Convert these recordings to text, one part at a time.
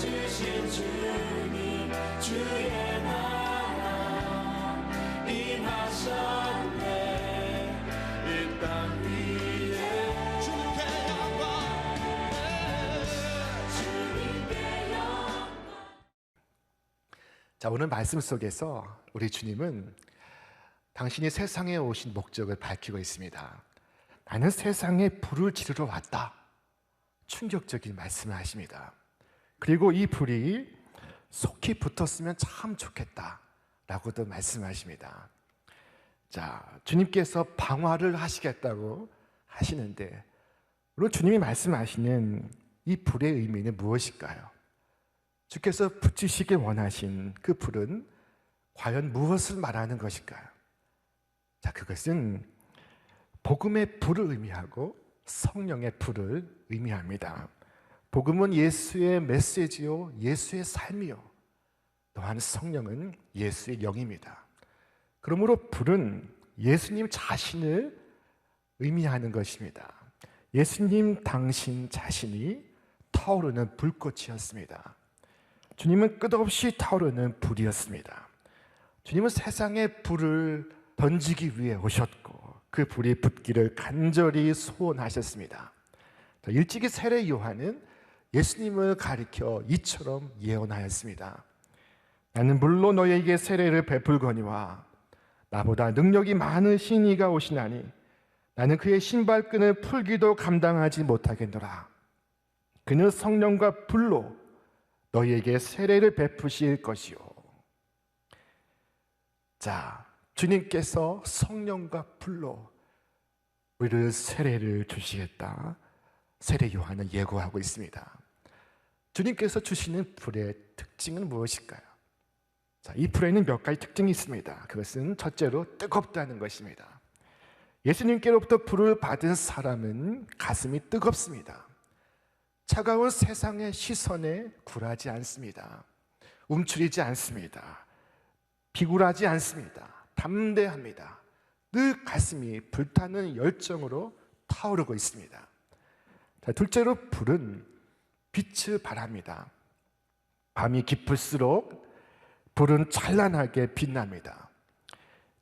주신 주님 주의 나라 임하셨네. 이 땅 위에 주님께 영광. 자, 오늘 말씀 속에서 우리 주님은 당신이 세상에 오신 목적을 밝히고 있습니다. 나는 세상에 불을 지르러 왔다. 충격적인 말씀을 하십니다. 그리고 이 불이 속히 붙었으면 참 좋겠다 라고도 말씀하십니다. 자, 주님께서 방화를 하시겠다고 하시는데, 물론 주님이 말씀하시는 이 불의 의미는 무엇일까요? 주께서 붙이시길 원하신 그 불은 과연 무엇을 말하는 것일까요? 자, 그것은 복음의 불을 의미하고 성령의 불을 의미합니다. 복음은 예수의 메시지요, 예수의 삶이요, 또한 성령은 예수의 영입니다. 그러므로 불은 예수님 자신을 의미하는 것입니다. 예수님 당신 자신이 타오르는 불꽃이었습니다. 주님은 끝없이 타오르는 불이었습니다. 주님은 세상에 불을 던지기 위해 오셨고 그 불이 붙기를 간절히 소원하셨습니다. 일찍이 세례 요한은 예수님을 가리켜 이처럼 예언하였습니다. 나는 물로 너희에게 세례를 베풀거니와 나보다 능력이 많으신 이가 오시나니 나는 그의 신발끈을 풀기도 감당하지 못하겠노라. 그는 성령과 불로 너희에게 세례를 베푸실 것이요. 자, 주님께서 성령과 불로 우리를 세례를 주시겠다. 세례 요한은 예고하고 있습니다. 주님께서 주시는 불의 특징은 무엇일까요? 자, 이 불에는 몇 가지 특징이 있습니다. 그것은 첫째로 뜨겁다는 것입니다. 예수님께로부터 불을 받은 사람은 가슴이 뜨겁습니다. 차가운 세상의 시선에 굴하지 않습니다. 움츠리지 않습니다. 비굴하지 않습니다. 담대합니다. 늘 가슴이 불타는 열정으로 타오르고 있습니다. 자, 둘째로 불은 빛을 발합니다. 밤이 깊을수록 불은 찬란하게 빛납니다.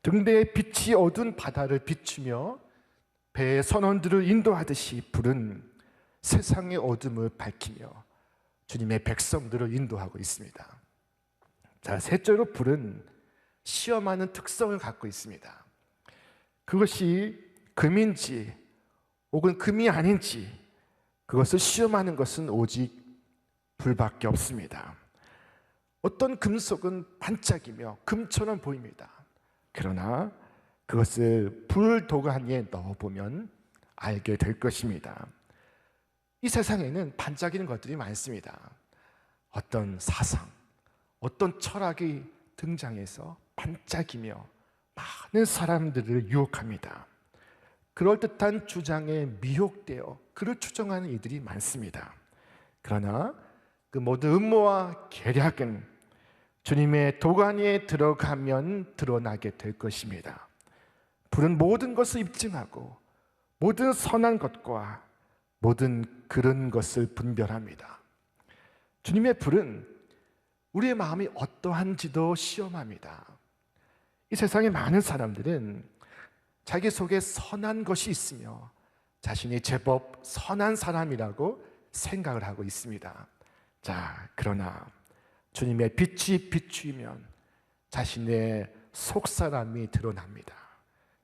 등대의 빛이 어두운 바다를 비추며 배의 선원들을 인도하듯이 불은 세상의 어둠을 밝히며 주님의 백성들을 인도하고 있습니다. 자, 셋째로 불은 시험하는 특성을 갖고 있습니다. 그것이 금인지 혹은 금이 아닌지 그것을 시험하는 것은 오직 불밖에 없습니다. 어떤 금속은 반짝이며 금처럼 보입니다. 그러나 그것을 불 도가니에 넣어보면 알게 될 것입니다. 이 세상에는 반짝이는 것들이 많습니다. 어떤 사상, 어떤 철학이 등장해서 반짝이며 많은 사람들을 유혹합니다. 그럴듯한 주장에 미혹되어 그를 추종하는 이들이 많습니다. 그러나 그 모든 음모와 계략은 주님의 도가니에 들어가면 드러나게 될 것입니다. 불은 모든 것을 입증하고 모든 선한 것과 모든 그런 것을 분별합니다. 주님의 불은 우리의 마음이 어떠한지도 시험합니다. 이 세상의 많은 사람들은 자기 속에 선한 것이 있으며 자신이 제법 선한 사람이라고 생각을 하고 있습니다. 자, 그러나 주님의 빛이 비추면 자신의 속사람이 드러납니다.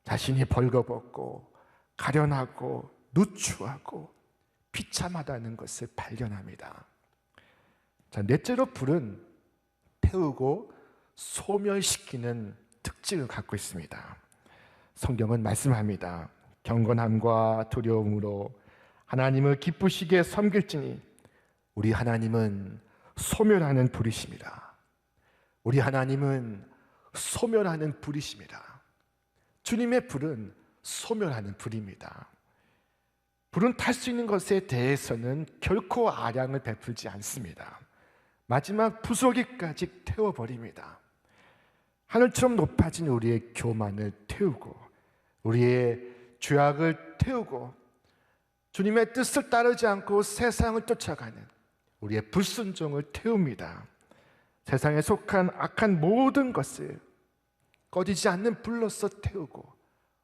자신이 벌거벗고 가련하고 누추하고 비참하다는 것을 발견합니다. 자, 넷째로 불은 태우고 소멸시키는 특징을 갖고 있습니다. 성경은 말씀합니다. 경건함과 두려움으로 하나님을 기쁘시게 섬길지니 우리 하나님은 소멸하는 불이십니다. 우리 하나님은 소멸하는 불이십니다. 주님의 불은 소멸하는 불입니다. 불은 탈 수 있는 것에 대해서는 결코 아량을 베풀지 않습니다. 마지막 부서기까지 태워버립니다. 하늘처럼 높아진 우리의 교만을 태우고 우리의 죄악을 태우고 주님의 뜻을 따르지 않고 세상을 쫓아가는 우리의 불순종을 태웁니다. 세상에 속한 악한 모든 것을 꺼지지 않는 불로서 태우고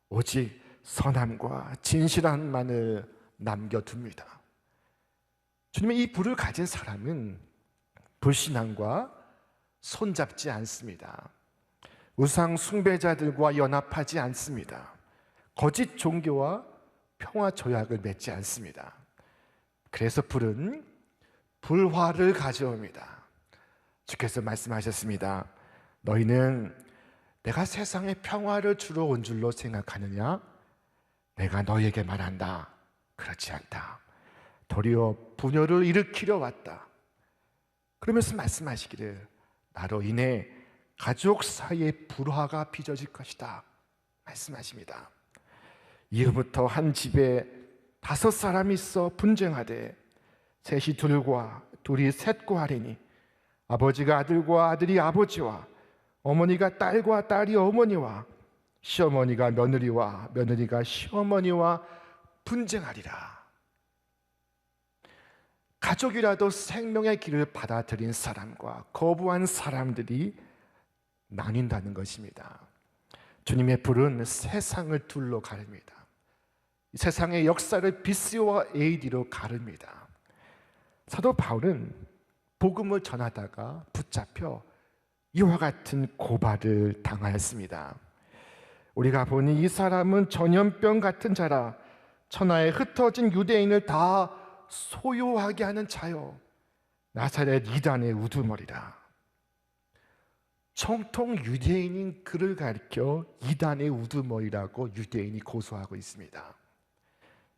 오직 선함과 진실함만을 남겨둡니다. 주님의 이 불을 가진 사람은 불신앙과 손잡지 않습니다. 우상 숭배자들과 연합하지 않습니다. 거짓 종교와 평화 조약을 맺지 않습니다. 그래서 불은 불화를 가져옵니다. 주께서 말씀하셨습니다. 너희는 내가 세상에 평화를 주러 온 줄로 생각하느냐? 내가 너희에게 말한다. 그렇지 않다. 도리어 분열을 일으키려 왔다. 그러면서 말씀하시기를 나로 인해 가족 사이의 불화가 빚어질 것이다 말씀하십니다. 이후부터 한 집에 5사람이 있어 분쟁하되 셋이 둘과 둘이 셋과 하리니 아버지가 아들과 아들이 아버지와 어머니가 딸과 딸이 어머니와 시어머니가 며느리와 며느리가 시어머니와 분쟁하리라. 가족이라도 생명의 길을 받아들인 사람과 거부한 사람들이 나뉜다는 것입니다. 주님의 불은 세상을 둘로 가릅니다. 세상의 역사를 BC와 AD로 가릅니다. 사도 바울은 복음을 전하다가 붙잡혀 이와 같은 고발을 당하였습니다. 우리가 보니 이 사람은 전염병 같은 자라 천하에 흩어진 유대인을 다 소유하게 하는 자요 나사렛 이단의 우두머리라. 정통 유대인인 그를 가리켜 이단의 우두머리라고 유대인이 고소하고 있습니다.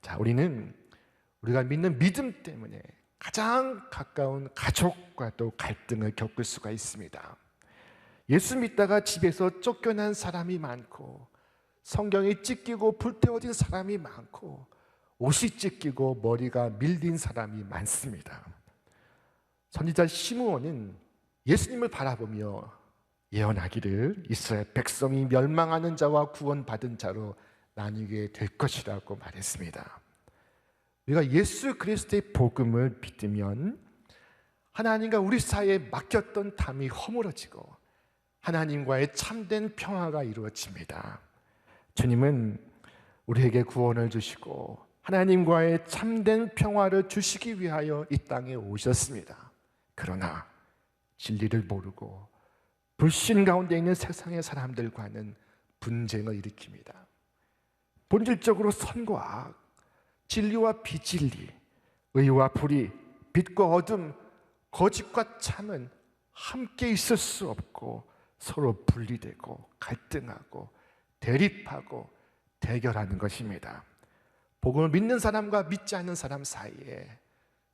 자, 우리가 믿는 믿음 때문에 가장 가까운 가족과도 갈등을 겪을 수가 있습니다. 예수 믿다가 집에서 쫓겨난 사람이 많고 성경이 찢기고 불태워진 사람이 많고 옷이 찢기고 머리가 밀린 사람이 많습니다. 선지자 시므온은 예수님을 바라보며 예언하기를 이스라엘 백성이 멸망하는 자와 구원받은 자로 나뉘게 될 것이라고 말했습니다. 우리가 예수 그리스도의 복음을 믿으면 하나님과 우리 사이에 맡겼던 담이 허물어지고 하나님과의 참된 평화가 이루어집니다. 주님은 우리에게 구원을 주시고 하나님과의 참된 평화를 주시기 위하여 이 땅에 오셨습니다. 그러나 진리를 모르고 불신 가운데 있는 세상의 사람들과는 분쟁을 일으킵니다. 본질적으로 선과 악, 진리와 비진리, 의와 불의, 빛과 어둠, 거짓과 참은 함께 있을 수 없고 서로 분리되고 갈등하고 대립하고 대결하는 것입니다. 복음을 믿는 사람과 믿지 않는 사람 사이에,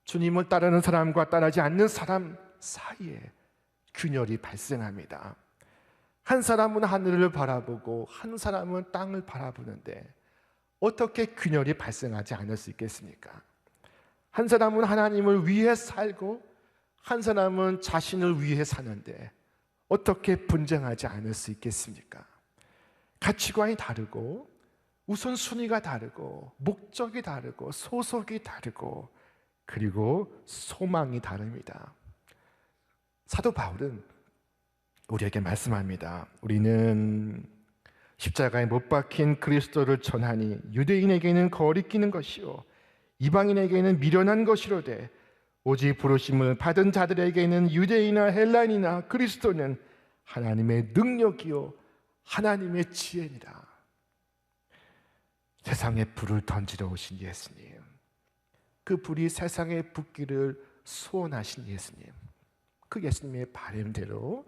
주님을 따르는 사람과 따르지 않는 사람 사이에 균열이 발생합니다. 한 사람은 하늘을 바라보고 한 사람은 땅을 바라보는데 어떻게 균열이 발생하지 않을 수 있겠습니까? 한 사람은 하나님을 위해 살고 한 사람은 자신을 위해 사는데 어떻게 분쟁하지 않을 수 있겠습니까? 가치관이 다르고 우선순위가 다르고 목적이 다르고 소속이 다르고 그리고 소망이 다릅니다. 사도 바울은 우리에게 말씀합니다. 우리는 십자가에 못 박힌 그리스도를 전하니 유대인에게는 거리끼는 것이요 이방인에게는 미련한 것이로되 오직 부르심을 받은 자들에게는 유대인이나 헬라인이나 그리스도는 하나님의 능력이요 하나님의 지혜니라. 세상에 불을 던지러 오신 예수님, 그 불이 세상에 붙기를 소원하신 예수님, 그 예수님의 바람대로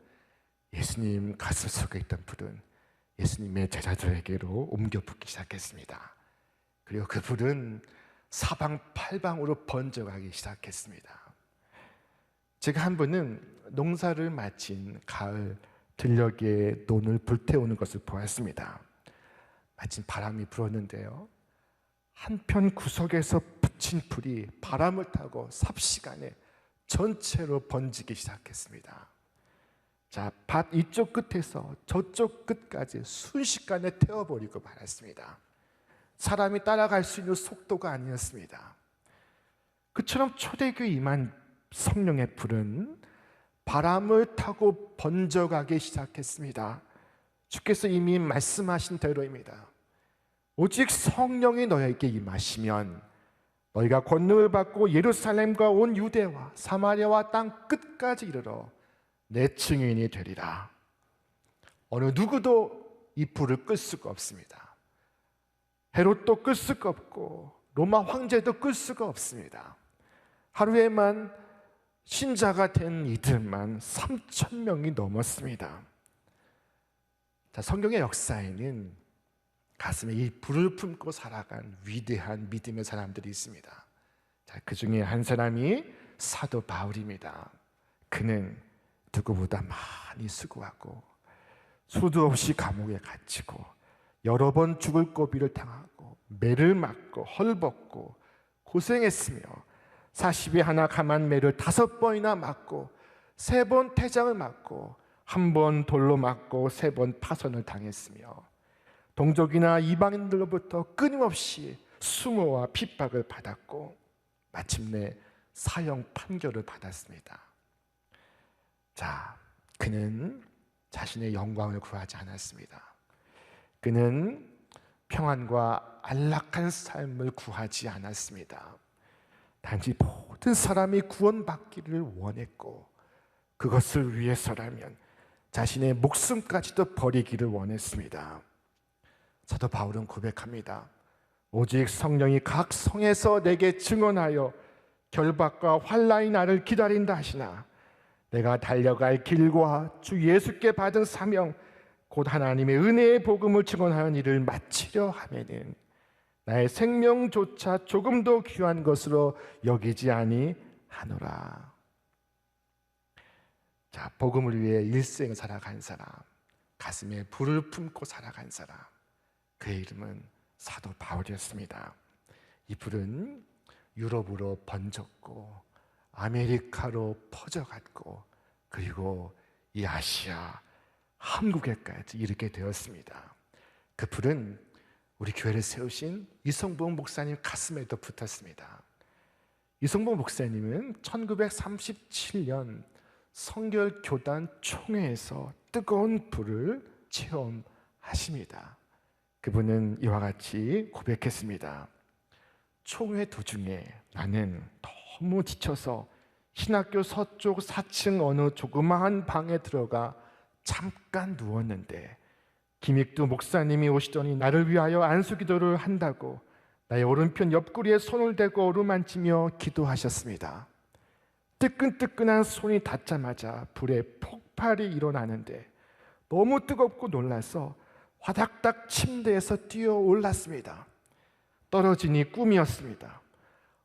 예수님 가슴 속에 있던 불은 예수님의 제자들에게로 옮겨 붙기 시작했습니다. 그리고 그 불은 사방팔방으로 번져가기 시작했습니다. 제가 한 번은 농사를 마친 가을 들녘에 논을 불태우는 것을 보았습니다. 마침 바람이 불었는데요, 한편 구석에서 붙인 불이 바람을 타고 삽시간에 전체로 번지기 시작했습니다. 자, 밭 이쪽 끝에서 저쪽 끝까지 순식간에 태워버리고 말았습니다. 사람이 따라갈 수 있는 속도가 아니었습니다. 그처럼 초대교회 임한 성령의 불은 바람을 타고 번져가기 시작했습니다. 주께서 이미 말씀하신 대로입니다. 오직 성령이 너에게 임하시면 너희가 권능을 받고 예루살렘과 온 유대와 사마리아와 땅 끝까지 이르러 내 증인이 되리라. 어느 누구도 이 불을 끌 수가 없습니다. 헤롯도 끌 수가 없고 로마 황제도 끌 수가 없습니다. 하루에만 신자가 된 이들만 3,000명이 넘었습니다. 자, 성경의 역사에는 가슴에 이 불을 품고 살아간 위대한 믿음의 사람들이 있습니다. 자, 그 중에 한 사람이 사도 바울입니다. 그는 누구보다 많이 수고하고 수도 없이 감옥에 갇히고 여러 번 죽을 고비를 당하고 매를 맞고 헐벗고 고생했으며 40에 하나 감한 매를 5번이나 맞고 3번 태장을 맞고 1번 돌로 맞고 3번 파선을 당했으며 동족이나 이방인들로부터 끊임없이 수모와 핍박을 받았고 마침내 사형 판결을 받았습니다. 자, 그는 자신의 영광을 구하지 않았습니다. 그는 평안과 안락한 삶을 구하지 않았습니다. 단지 모든 사람이 구원받기를 원했고 그것을 위해서라면 자신의 목숨까지도 버리기를 원했습니다. 사도 바울은 고백합니다. 오직 성령이 각 성에서 내게 증언하여 결박과 환난이 나를 기다린다 하시나 내가 달려갈 길과 주 예수께 받은 사명 곧 하나님의 은혜의 복음을 증언하는 일을 마치려 하면은 나의 생명조차 조금도 귀한 것으로 여기지 아니하노라. 자, 복음을 위해 일생을 살아간 사람, 가슴에 불을 품고 살아간 사람, 그의 이름은 사도 바울이었습니다. 이 불은 유럽으로 번졌고 아메리카로 퍼져갔고 그리고 이 아시아, 한국에까지 이르게 되었습니다. 그 불은 우리 교회를 세우신 이성봉 목사님 가슴에도 붙었습니다. 이성봉 목사님은 1937년 성결교단 총회에서 뜨거운 불을 체험하십니다. 그분은 이와 같이 고백했습니다. 총회 도중에 나는 너무 지쳐서 신학교 서쪽 4층 어느 조그마한 방에 들어가 잠깐 누웠는데 김익두 목사님이 오시더니 나를 위하여 안수기도를 한다고 나의 오른편 옆구리에 손을 대고 어루만지며 기도하셨습니다. 뜨끈뜨끈한 손이 닿자마자 불에 폭발이 일어나는데 너무 뜨겁고 놀라서 화닥닥 침대에서 뛰어 올랐습니다. 떨어지니 꿈이었습니다.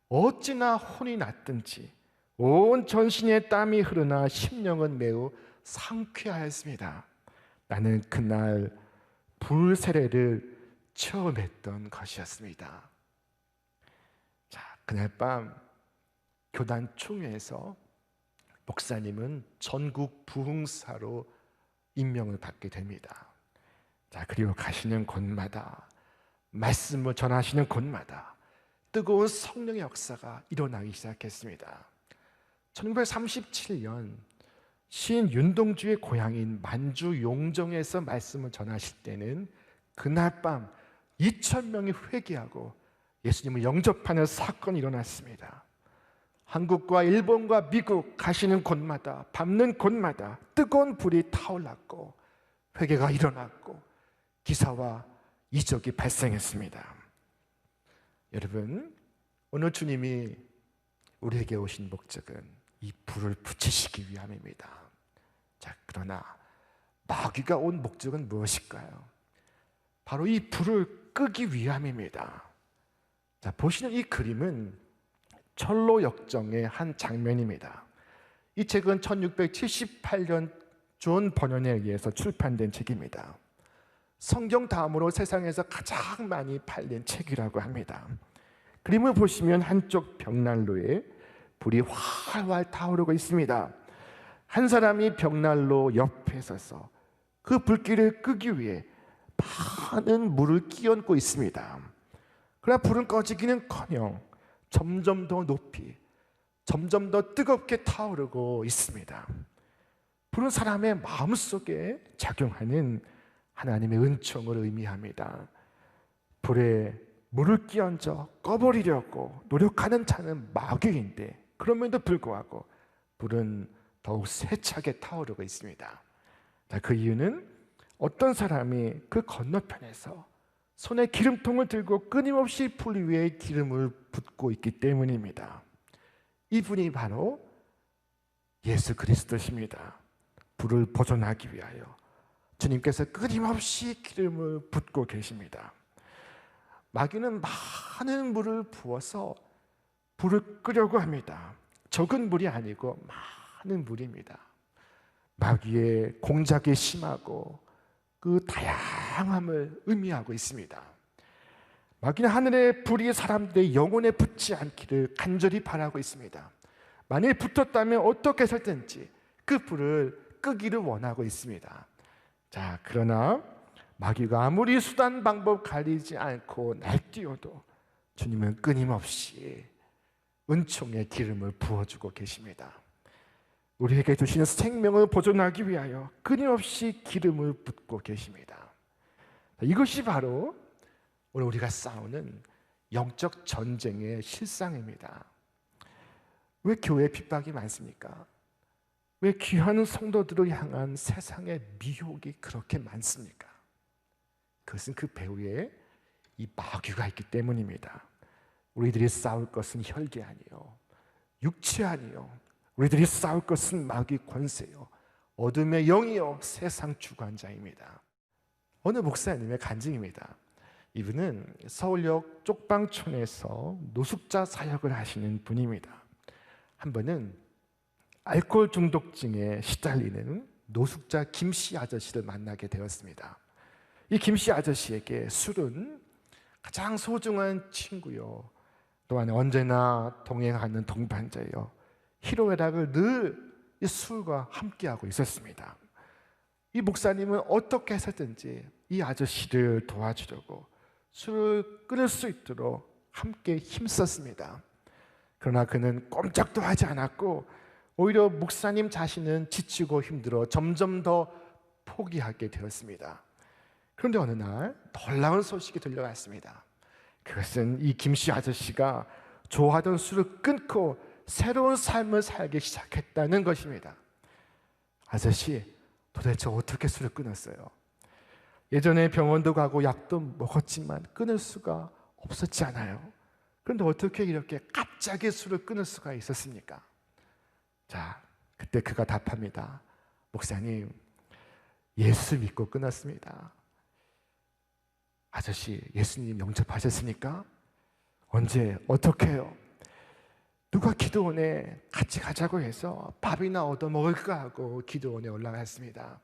어찌나 혼이 났든지 온 전신에 땀이 흐르나 심령은 매우 상쾌하였습니다. 나는 그날 불 세례를 처음 했던 것이었습니다. 자, 그날 밤 교단 총회에서 목사님은 전국 부흥사로 임명을 받게 됩니다. 자, 그리고 가시는 곳마다 말씀을 전하시는 곳마다 뜨거운 성령의 역사가 일어나기 시작했습니다. 1937년 시인 윤동주의 고향인 만주 용정에서 말씀을 전하실 때는 그날 밤 2,000명이 회개하고 예수님을 영접하는 사건이 일어났습니다. 한국과 일본과 미국 가시는 곳마다 밟는 곳마다 뜨거운 불이 타올랐고 회개가 일어났고 기사와 이적이 발생했습니다. 여러분, 오늘 주님이 우리에게 오신 목적은 이 불을 붙이시기 위함입니다. 자, 그러나 마귀가 온 목적은 무엇일까요? 바로 이 불을 끄기 위함입니다. 자, 보시는 이 그림은 철로 역정의 한 장면입니다. 이 책은 1678년 존 버넌에 의해서 출판된 책입니다. 성경 다음으로 세상에서 가장 많이 팔린 책이라고 합니다. 그림을 보시면 한쪽 벽난로에 불이 활활 타오르고 있습니다. 한 사람이 벽난로 옆에 서서 그 불길을 끄기 위해 많은 물을 끼얹고 있습니다. 그러나 불은 꺼지기는커녕 점점 더 높이 점점 더 뜨겁게 타오르고 있습니다. 불은 사람의 마음속에 작용하는 하나님의 은총을 의미합니다. 불에 물을 끼얹어 꺼버리려고 노력하는 자는 마귀인데, 그럼에도 불구하고 불은 더욱 세차게 타오르고 있습니다. 그 이유는 어떤 사람이 그 건너편에서 손에 기름통을 들고 끊임없이 불 위에 기름을 붓고 있기 때문입니다. 이분이 바로 예수 그리스도십니다. 불을 보존하기 위하여 주님께서 끊임없이 기름을 붓고 계십니다. 마귀는 많은 물을 부어서 불을 끄려고 합니다. 적은 물이 아니고 많은 물입니다. 마귀의 공작이 심하고 그 다양함을 의미하고 있습니다. 마귀는 하늘의 불이 사람들의 영혼에 붙지 않기를 간절히 바라고 있습니다. 만일 붙었다면 어떻게 해서든지 그 불을 끄기를 원하고 있습니다. 자, 그러나 마귀가 아무리 수단 방법 가리지 않고 날뛰어도 주님은 끊임없이 은총의 기름을 부어주고 계십니다. 우리에게 주시는 생명을 보존하기 위하여 끊임없이 기름을 붓고 계십니다. 이것이 바로 오늘 우리가 싸우는 영적 전쟁의 실상입니다. 왜 교회에 핍박이 많습니까? 왜 귀한 성도들을 향한 세상의 미혹이 그렇게 많습니까? 그것은 그 배후에 이 마귀가 있기 때문입니다. 우리들이 싸울 것은 혈기 아니요 육체 아니요, 우리들이 싸울 것은 마귀 권세요 어둠의 영이요 세상 주관자입니다. 어느 목사님의 간증입니다. 이분은 서울역 쪽방촌에서 노숙자 사역을 하시는 분입니다. 한 번은 알코올 중독증에 시달리는 노숙자 김씨 아저씨를 만나게 되었습니다. 이 김씨 아저씨에게 술은 가장 소중한 친구요, 또한 언제나 동행하는 동반자요, 희로애락을 늘 이 술과 함께하고 있었습니다. 이 목사님은 어떻게 해서든지 이 아저씨를 도와주려고 술을 끊을 수 있도록 함께 힘썼습니다. 그러나 그는 꼼짝도 하지 않았고 오히려 목사님 자신은 지치고 힘들어 점점 더 포기하게 되었습니다. 그런데 어느 날 놀라운 소식이 들려왔습니다. 그것은 이 김씨 아저씨가 좋아하던 술을 끊고 새로운 삶을 살기 시작했다는 것입니다. 아저씨, 도대체 어떻게 술을 끊었어요? 예전에 병원도 가고 약도 먹었지만 끊을 수가 없었잖아요. 그런데 어떻게 이렇게 갑자기 술을 끊을 수가 있었습니까? 자, 그때 그가 답합니다. 목사님, 예수 믿고 끊었습니다. 아저씨, 예수님 영접하셨습니까? 언제? 어떻게 해요? 누가 기도원에 같이 가자고 해서 밥이나 얻어 먹을까 하고 기도원에 올라갔습니다.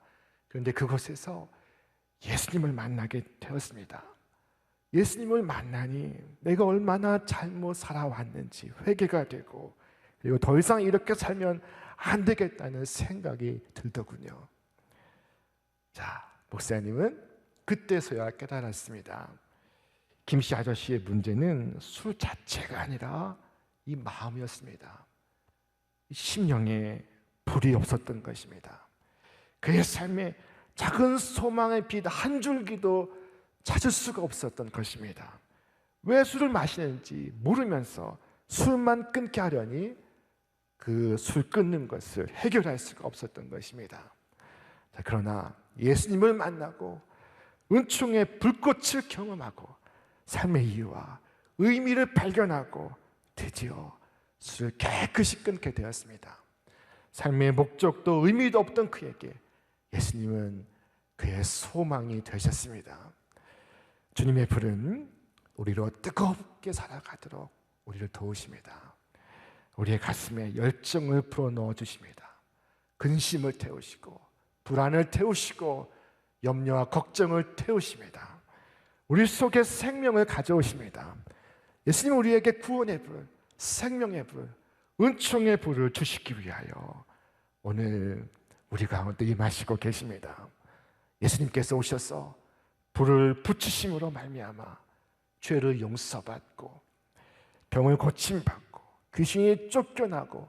그런데 그곳에서 예수님을 만나게 되었습니다. 예수님을 만나니 내가 얼마나 잘못 살아왔는지 회개가 되고, 그리고 더 이상 이렇게 살면 안 되겠다는 생각이 들더군요. 자, 목사님은 그때서야 깨달았습니다. 김씨 아저씨의 문제는 술 자체가 아니라 이 마음이었습니다. 심령에 불이 없었던 것입니다. 그의 삶에 작은 소망의 빛 한 줄기도 찾을 수가 없었던 것입니다. 왜 술을 마시는지 모르면서 술만 끊게 하려니 그 술 끊는 것을 해결할 수가 없었던 것입니다. 자, 그러나 예수님을 만나고 은총의 불꽃을 경험하고 삶의 이유와 의미를 발견하고 드디어 술을 깨끗이 끊게 되었습니다. 삶의 목적도 의미도 없던 그에게 예수님은 그의 소망이 되셨습니다. 주님의 불은 우리로 뜨겁게 살아가도록 우리를 도우십니다. 우리의 가슴에 열정을 불어넣어 주십니다. 근심을 태우시고 불안을 태우시고 염려와 걱정을 태우십니다. 우리 속에 생명을 가져오십니다. 예수님 우리에게 구원의 불, 생명의 불, 은총의 불을 주시기 위하여 오늘 우리 가운데 임하시고 계십니다. 예수님께서 오셔서 불을 붙이심으로 말미암아 죄를 용서받고 병을 고침받고 귀신이 쫓겨나고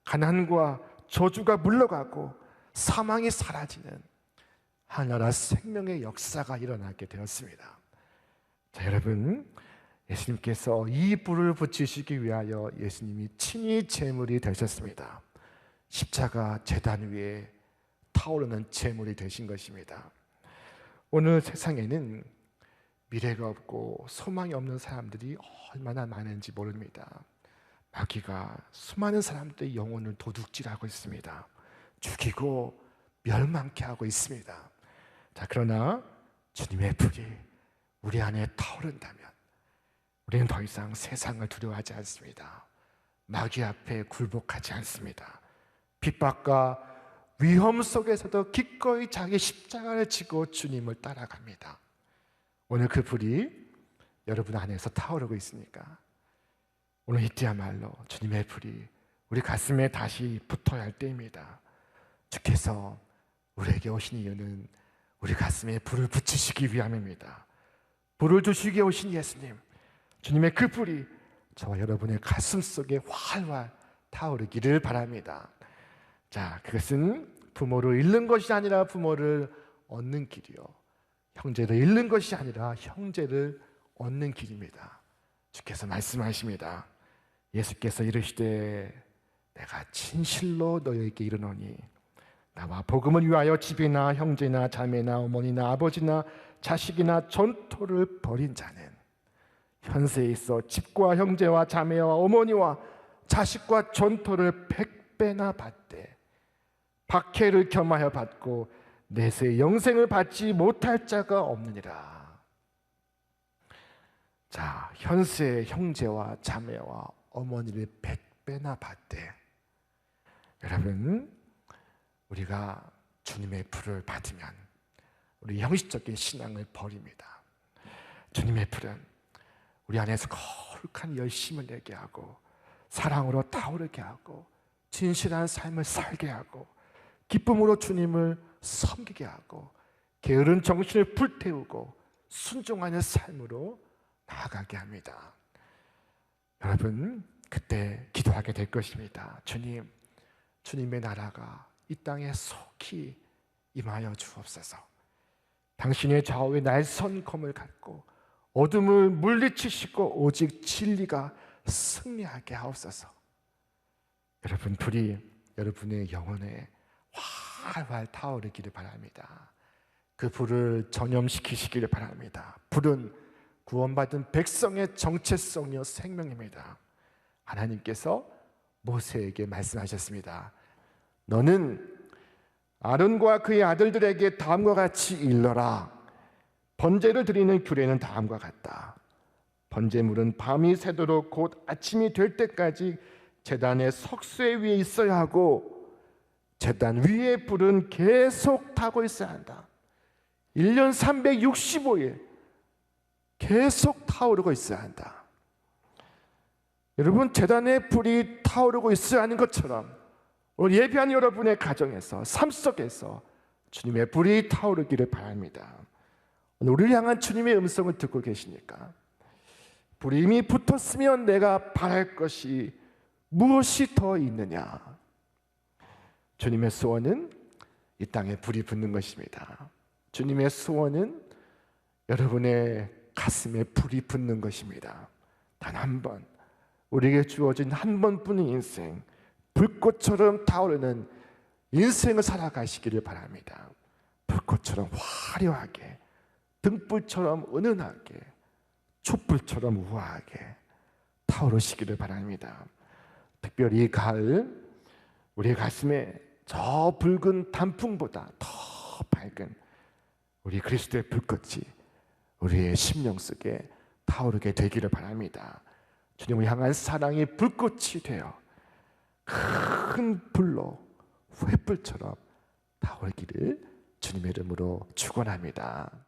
가난과 저주가 물러가고 사망이 사라지는 하나라 생명의 역사가 일어나게 되었습니다. 자, 여러분, 예수님께서 이 불을 붙이시기 위하여 예수님이 친히 제물이 되셨습니다. 십자가 제단 위에 타오르는 제물이 되신 것입니다. 오늘 세상에는 미래가 없고 소망이 없는 사람들이 얼마나 많은지 모릅니다. 마귀가 수많은 사람들의 영혼을 도둑질하고 있습니다. 죽이고 멸망케 하고 있습니다. 자, 그러나 주님의 불이 우리 안에 타오른다면 우리는 더 이상 세상을 두려워하지 않습니다. 마귀 앞에 굴복하지 않습니다. 핍박과 위험 속에서도 기꺼이 자기 십자가를 지고 주님을 따라갑니다. 오늘 그 불이 여러분 안에서 타오르고 있습니까? 오늘 이때야말로 주님의 불이 우리 가슴에 다시 붙어야 할 때입니다. 주께서 우리에게 오신 이유는 우리 가슴에 불을 붙이시기 위함입니다. 불을 주시기 오신 예수님, 주님의 그 불이 저와 여러분의 가슴 속에 활활 타오르기를 바랍니다. 자, 그것은 부모를 잃는 것이 아니라 부모를 얻는 길이요, 형제를 잃는 것이 아니라 형제를 얻는 길입니다. 주께서 말씀하십니다. 예수께서 이르시되 내가 진실로 너희에게 이르노니 나와 복음을 위하여 집이나 형제나 자매나 어머니나 아버지나 자식이나 전토를 벌인 자는 현세에 있어 집과 형제와 자매와 어머니와 자식과 전토를 100배나 받되 박해를 겸하여 받고 내세 영생을 받지 못할 자가 없느니라. 자, 현세의 형제와 자매와 어머니를 100배나 받되, 여러분, 우리가 주님의 불을 받으면 우리 형식적인 신앙을 버립니다. 주님의 불은 우리 안에서 거룩한 열심을 내게 하고 사랑으로 타오르게 하고 진실한 삶을 살게 하고 기쁨으로 주님을 섬기게 하고 게으른 정신을 불태우고 순종하는 삶으로 나아가게 합니다. 여러분, 그때 기도하게 될 것입니다. 주님, 주님의 나라가 이 땅에 속히 임하여 주옵소서. 당신의 좌우에 날선 검을 갖고 어둠을 물리치시고 오직 진리가 승리하게 하옵소서. 여러분, 불이 여러분의 영혼에 활활 타오르기를 바랍니다. 그 불을 전염시키시기를 바랍니다. 불은 구원받은 백성의 정체성이요 생명입니다. 하나님께서 모세에게 말씀하셨습니다. 너는 아론과 그의 아들들에게 다음과 같이 일러라. 번제를 드리는 규례는 다음과 같다. 번제물은 밤이 새도록 곧 아침이 될 때까지 제단의 석쇠 위에 있어야 하고 제단 위에 불은 계속 타고 있어야 한다. 1년 365일 계속 타오르고 있어야 한다. 여러분, 제단에 불이 타오르고 있어야 하는 것처럼 오늘 예배한 여러분의 가정에서, 삶 속에서 주님의 불이 타오르기를 바랍니다. 오늘 우리를 향한 주님의 음성을 듣고 계십니까? 불이 이미 붙었으면 내가 바랄 것이 무엇이 더 있느냐? 주님의 소원은 이 땅에 불이 붙는 것입니다. 주님의 소원은 여러분의 가슴에 불이 붙는 것입니다. 단 한 번, 우리에게 주어진 한 번뿐인 인생, 불꽃처럼 타오르는 인생을 살아가시기를 바랍니다. 불꽃처럼 화려하게, 등불처럼 은은하게, 촛불처럼 우아하게 타오르시기를 바랍니다. 특별히 이 가을 우리의 가슴에 저 붉은 단풍보다 더 밝은 우리 그리스도의 불꽃이 우리의 심령 속에 타오르게 되기를 바랍니다. 주님을 향한 사랑이 불꽃이 되어 큰 불로 횃불처럼 타오르기를 주님의 이름으로 축원합니다.